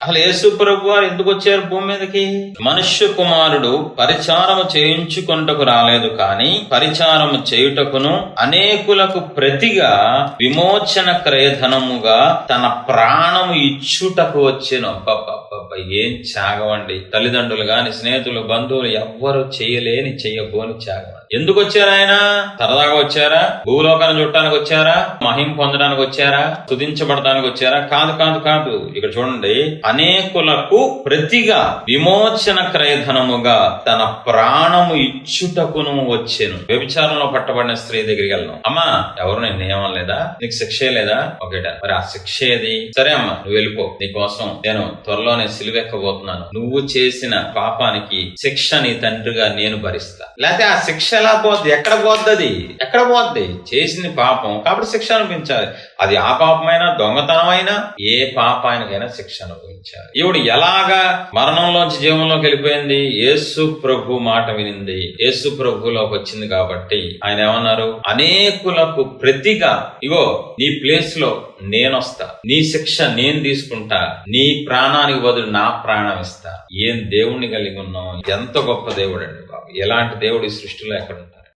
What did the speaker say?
అసలు యేసు ప్రభు వారు ఎందుకు వచ్చారు భూమి మీదకి? మనుష్య కుమారుడు పరిచారము చేయించుకొనుటకు రాలేదు, కానీ పరిచారము చేయుటకును అనేకులకు ప్రతిగా విమోచన క్రయధనముగా తన ప్రాణము ఇచ్చుటకు వచ్చెను. ఏం త్యాగమండి! తల్లిదండ్రులు గాని, స్నేహితులు, బంధువులు ఎవ్వరు చెయ్యబోని త్యాగం. ఎందుకు వచ్చారు ఆయన? సరదాగా వచ్చారా? భూలోకాన్ని చుట్టానికి వచ్చారా? మహిమ పొందడానికి వచ్చారా? స్తుతించబడటానికి వచ్చారా? కాదు కాదు కాదు. ఇక్కడ చూడండి, అనేకులకు ప్రతిగా విమోచన క్రయధనముగా తన ప్రాణము ఇచ్చుటకును వచ్చెను. వ్యభిచారంలో పట్టబడిన స్త్రీ దగ్గరికి వెళ్దాం. అమ్మా, ఎవరు నేను ఏమనలేదా? నీకు శిక్షే లేదా? ఒకట. మరి ఆ శిక్ష ఏది? సరే అమ్మా, నువ్వు వెళ్ళిపో. నీకోసం నేను త్వరలోనే సిలువెక్కబోతున్నాను. నువ్వు చేసిన పాపానికి శిక్ష నీ తండ్రిగా నేను భరిస్తా. లేకపోతే ఆ శిక్ష ఎలా పోద్ది? ఎక్కడ పోద్ది? చేసింది పాపం కాబట్టి శిక్ష అనిపించాలి. అది ఆ పాపమైనా, దొంగతనమైనా, ఏ పాపానికైనా శిక్ష అనుభవించాలి. ఈవిడ ఎలాగా మరణంలోంచి జీవంలోకి వెళ్ళిపోయింది? యేసు ప్రభు మాట వినింది, యేసు ప్రభులోకి వచ్చింది. కాబట్టి ఆయన ఏమన్నారు? అనేకులకు ప్రతిగా ఇగో నీ ప్లేస్ లో నేనొస్తా, నీ శిక్ష నేను తీసుకుంటా, నీ ప్రాణానికి బదులు నా ప్రాణం ఇస్తా. ఏం దేవుణ్ణి కలిగి ఉన్నాం! ఎంత గొప్ప దేవుడు అండి బాబు! ఎలాంటి దేవుడు ఈ సృష్టిలో ఎక్కడ ఉంటారు?